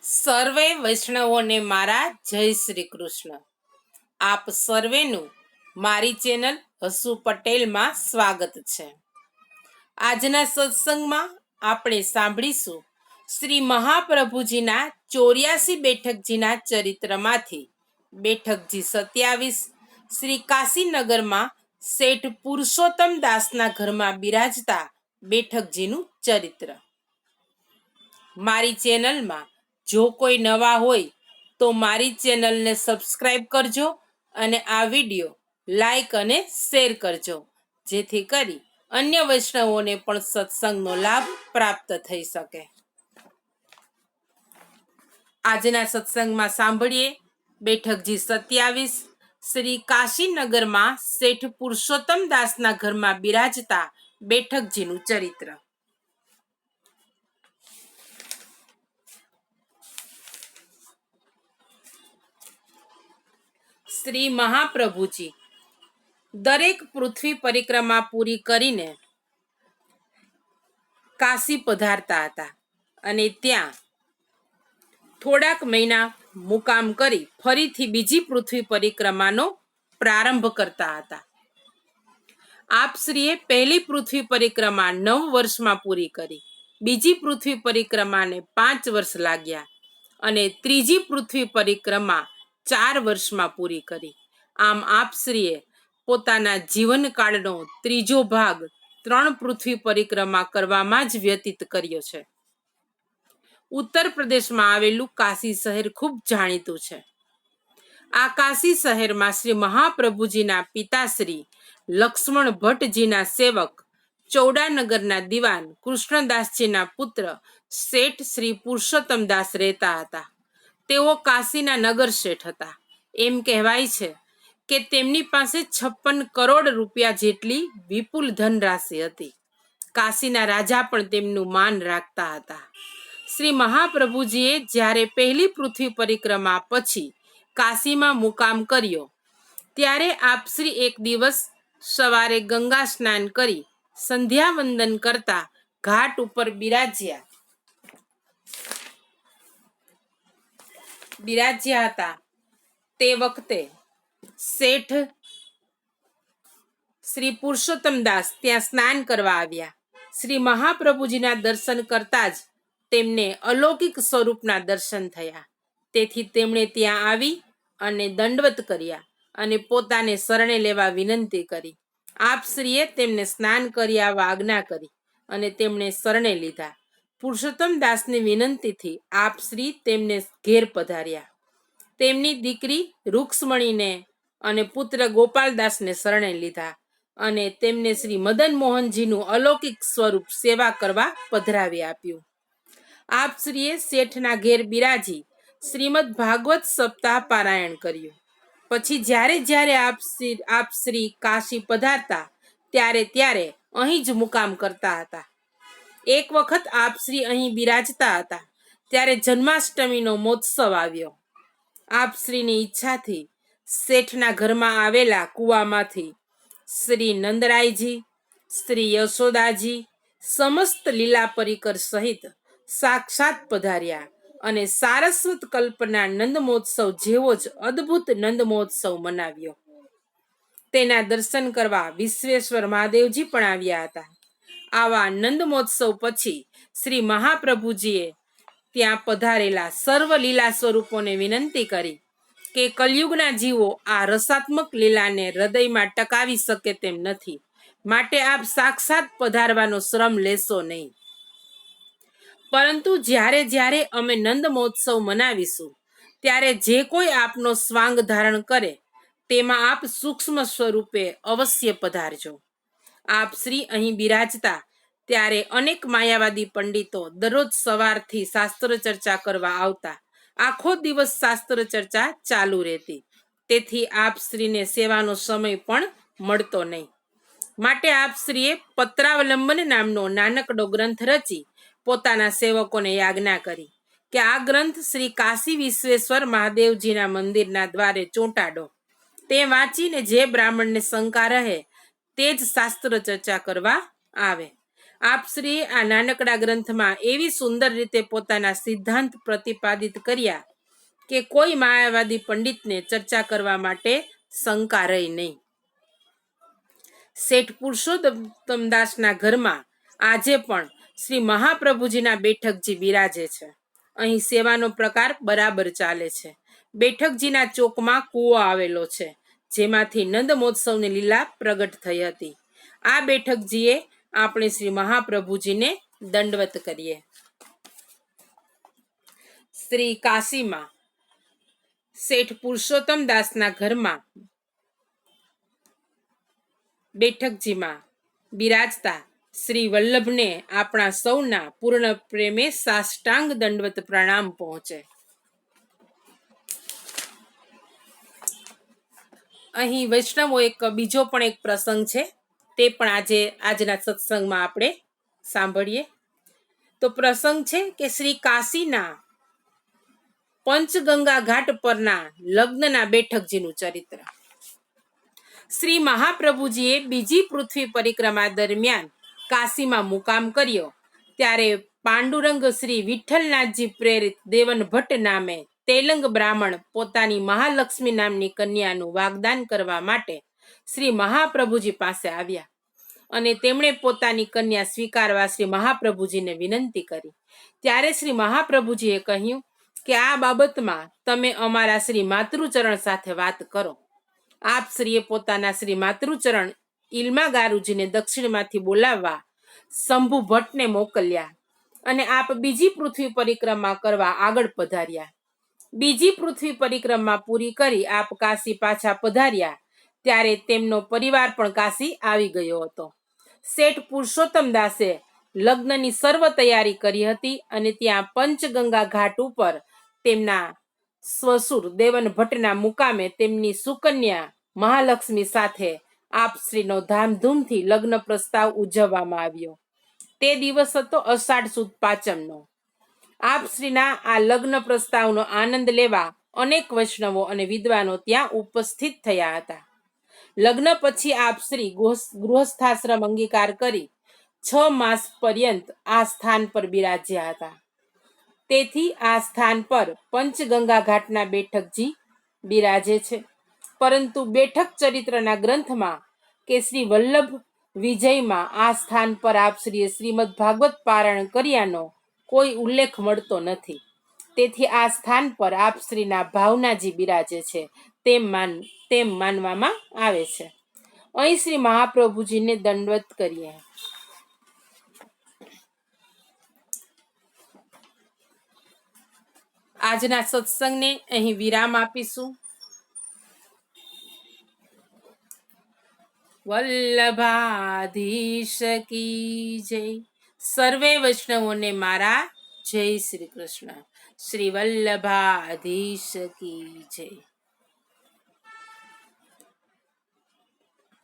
સર્વે વૈષ્ણવોને મારા જય શ્રી કૃષ્ણ. આપ સર્વેનું મારી ચેનલ હસુ પટેલમાં સ્વાગત છે. આજના સત્સંગમાં આપણે સાંભળીશું શ્રી મહાપ્રભુજીના 84 બેઠકજીના ચરિત્રમાંથી બેઠકજી 27 શ્રી કાશીનગરમાં શેઠ પુરુષોત્તમ દાસના ઘરમાં બિરાજતા બેઠકજીનું ચરિત્ર. મારી ચેનલમાં જો કોઈ નવા હોય તો મારી ચેનલને સબસ્ક્રાઈબ કરજો અને આ વિડીયો લાઈક અને શેર કરજો, જેથી કરી અન્ય વૈષ્ણવોને પણ સત્સંગનો લાભ પ્રાપ્ત થઈ શકે. આજના સત્સંગમાં સાંભળીએ બેઠકજી 27 શ્રી કાશીનગરમાં શેઠ પુરુષોત્તમ દાસના ઘરમાં બિરાજતા બેઠકજીનું ચરિત્ર. શ્રી મહાપ્રભુજી દરેક પૃથ્વી પરિક્રમા પૂરી કરીને કાશી પધારતા હતા અને ત્યાં થોડાક મહિના મુકામ કરી ફરીથી બીજી પૃથ્વી પરિક્રમાનો પ્રારંભ કરતા હતા. આપશ્રીએ પહેલી પૃથ્વી પરિક્રમા 9 વર્ષમાં પૂરી કરી, બીજી પૃથ્વી પરિક્રમાને 5 વર્ષ લાગ્યા અને ત્રીજી પૃથ્વી પરિક્રમા 4 વર્ષમાં પૂરી કરી. આમ આપશ્રીએ પોતાના જીવનકાળનો ત્રીજો ભાગ 3 પૃથ્વી પરિક્રમા કરવામાં જ વ્યતીત કર્યો છે. ઉત્તર પ્રદેશમાં આવેલું કાશી શહેર ખૂબ જાણીતું છે. આ કાશી શહેરમાં શ્રી મહાપ્રભુજીના પિતાશ્રી લક્ષ્મણ ભટ્ટજીના સેવક ચૌડાનગરના દિવાન કૃષ્ણદાસજીના પુત્ર શેઠ શ્રી પુરુષોત્તમદાસ રહેતા હતા. તેઓ કાશીના નગર શેઠ હતા. એમ કહેવાય છે કે તેમની પાસે 56 કરોડ રૂપિયા જેટલી વિપુલ ધનરાશિ હતી. કાશીના રાજા પણ તેમનું માન રાખતા હતા. શ્રી મહાપ્રભુજીએ જ્યારે પહેલી પૃથ્વી પરિક્રમા પછી કાશીમાં મુકામ કર્યો ત્યારે આપશ્રી એક દિવસ સવારે ગંગા સ્નાન કરી સંધ્યા વંદન કરતા ઘાટ ઉપર બિરાજ્યા હતા. તે વખતે શેઠ શ્રી પુરુષોત્તમદાસ ત્યાં સ્નાન કરવા આવ્યા. શ્રી મહાપ્રભુજીના દર્શન કરતા જ તેમને અલૌકિક સ્વરૂપના દર્શન થયા. તેથી તેમણે ત્યાં આવી અને દંડવત કર્યા અને પોતાને શરણે લેવા વિનંતી કરી. આપશ્રીએ તેમને સ્નાન કરી આવવા આજ્ઞા કરી અને તેમણે શરણે લીધા. પુરુષોત્તમદાસની વિનંતીથી આપશ્રી તેમને ઘેર પધાર્યા. તેમની દીકરી રૂક્ષ્મણીને અને પુત્ર ગોપાલદાસને શરણે લીધા અને તેમને શ્રી મદન મોહનજીનું અલૌકિક સ્વરૂપ સેવા કરવા પધરાવી આપ્યું. આપશ્રીએ શેઠના ઘેર બિરાજી શ્રીમદ ભાગવત સપ્તાહ પારાયણ કર્યું. પછી જ્યારે આપશ્રી કાશી પધારતા ત્યારે અહીં જ મુકામ કરતા હતા. એક વખત આપશ્રી અહીં બિરાજતા હતા ત્યારે જન્માષ્ટમીનો મહોત્સવ આવ્યો. આપશ્રીની ઈચ્છાથી શેઠના ઘરમાં આવેલા કૂવામાંથી શ્રી નંદરાયજી, શ્રી યશોદાજી સમસ્ત લીલા પરિકર સહિત સાક્ષાત પધાર્યા અને સારસ્વત કલ્પના નંદ મહોત્સવ જેવો જ અદ્ભુત નંદ મહોત્સવ મનાવ્યો. તેના દર્શન કરવા વિશ્વેશ્વર મહાદેવજી પણ આવ્યા હતા. આવા નંદ મહોત્સવ પછી શ્રી મહાપ્રભુજીએ ત્યાં પધારેલા સર્વ લીલા સ્વરૂપોને વિનંતી કરી કે કલયુગના જીવો આ રસાત્મક લીલાને હૃદયમાં ટકાવી શકે તેમ નથી, માટે આપ સાક્ષાત પધારવાનો શ્રમ લેશો નહીં. પરંતુ જ્યારે અમે નંદ મહોત્સવ મનાવીશું ત્યારે જે કોઈ આપનો સ્વાંગ ધારણ કરે તેમાં આપ સૂક્ષ્મ સ્વરૂપે અવશ્ય પધારજો. આપ શ્રી અહીં બિરાજતા ત્યારે અનેક માયાવાદી પંડિતો દરરોજ સવારથી શાસ્ત્ર ચર્ચા કરવા આવતા. આખો દિવસ શાસ્ત્ર ચર્ચા ચાલુ રહેતી. તેથી આપ શ્રીને સેવાનો સમય પણ મળતો નહીં. માટે આપ શ્રીએ પત્રાવલંબન નામનો નાનકડો ગ્રંથ રચી પોતાના સેવકોને આજ્ઞા કરી કે આ ગ્રંથ શ્રી કાશી વિશ્વેશ્વર મહાદેવજીના મંદિરના દ્વારે ચોંટાડો. તે વાંચીને જે બ્રાહ્મણને શંકા રહે તે જ શાસ્ત્ર ચર્ચા કરવા આવે. આપ શ્રી આ નાનકડા ગ્રંથમાં એવી સુંદર રીતે પોતાના સિદ્ધાંત પ્રતિપાદિત કર્યા કે કોઈ માયાવાદી પંડિતને ચર્ચા કરવા માટે શંકા રહી નહીં. શેઠ પુરુષોત્તમદાસના ઘરમાં આજે પણ શ્રી મહાપ્રભુજીના બેઠકજી બિરાજે છે. અહીં સેવાનો પ્રકાર બરાબર ચાલે છે. બેઠકજીના ચોકમાં કૂવો આવેલો છે, જેમાંથી નંદ મહોત્સવની લીલા પ્રગટ થઈ હતી. આ બેઠકજીએ આપણે શ્રી મહાપ્રભુજીને દંડવત કરીએ. શ્રી કાશીમાં શેઠ પુરુષોત્તમદાસના ઘરમાં બેઠકજીમાં બિરાજતા શ્રી વલ્લભને આપણા સૌના પૂર્ણ પ્રેમે સાષ્ટાંગ દંડવત પ્રણામ પહોંચે. અહીં વૈષ્ણવો એક બીજો પણ એક પ્રસંગ છે, તે પણ આજના સત્સંગમાં આપણે સાંભળીએ. તો પ્રસંગ છે કે શ્રી કાશીના પંચગંગા ઘાટ પરના લગ્નના બેઠકજીનું ચરિત્ર. શ્રી મહાપ્રભુજીએ બીજી પૃથ્વી પરિક્રમા દરમિયાન કાશીમાં મુકામ કર્યો ત્યારે પાંડુરંગ શ્રી વિઠ્ઠલનાથજી પ્રેરિત દેવન ભટ્ટ નામે તેલંગ બ્રાહ્મણ પોતાની મહાલક્ષ્મી નામની કન્યાનું વાગદાન કરવા માટે શ્રી મહાપ્રભુજી પાસે આવ્યા અને તેમણે પોતાની કન્યા સ્વીકારવા શ્રી મહાપ્રભુજીને વિનંતી કરી. ત્યારે શ્રી મહાપ્રભુજીએ કહ્યું કે આ બાબતમાં તમે અમારા શ્રી માતૃચરણ સાથે વાત કરો. આપ શ્રીએ પોતાના શ્રી માતૃચરણ ઇલ્મા ગારુજીને દક્ષિણમાંથી બોલાવવા શંભુ ભટ્ટને મોકલ્યા અને આપ બીજી પૃથ્વી પરિક્રમા કરવા આગળ પધાર્યા. બીજી પૃથ્વી પરિક્રમા પૂરી કરી આપ કાશી પાછા પધાર્યા ત્યારે તેમનો પરિવાર પણ કાશી આવી ગયો હતો. શેઠ પુરુષોત્તમદાસે લગ્નની સર્વ તૈયારી કરી હતી અને ત્યાં પંચગંગા ઘાટ ઉપર તેમના સ્વસુર દેવન ભટ્ટના મુકામે તેમની સુકન્યા મહાલક્ષ્મી સાથે આપ શ્રીનો ધામધૂમથી લગ્ન પ્રસ્તાવ ઉજવવામાં આવ્યો. તે દિવસ હતો અષાઢ સુદ પાંચમનો. આપ શ્રીના આ લગ્ન પ્રસ્તાવનો આનંદ લેવા અનેક વૈષ્ણવો અને વિદ્વાનો ત્યાં ઉપસ્થિત થયા હતા. લગ્ન પછી આપ શ્રી ગૃહસ્થાશ્રમ અંગીકાર કરી 6 માસ પર્યંત આ સ્થાન પર બિરાજ્યા હતા. તેથી આ સ્થાન પર પંચગંગા ઘાટના બેઠકજી બિરાજે છે. પરંતુ બેઠક ચરિત્રના ગ્રંથમાં કે શ્રી વલ્લભ વિજયમાં આ સ્થાન પર આપ શ્રીએ શ્રીમદ ભાગવત પારાયણ કર્યાનો કોઈ ઉલ્લેખ મળતો નથી. તેથી આ સ્થાન પર આપ શ્રીના ભાવનાજી બિરાજે છે તેમ માનવામાં આવે છે. અહીં શ્રી મહાપ્રભુજીને દંડવત કરીએ. આજના સત્સંગને અહીં વિરામ આપીશું. વલ્લભાધીશ કી જય. સર્વે વૈષ્ણવોને મારા જય શ્રી કૃષ્ણ. શ્રી વલ્લભાધીશ કી જય.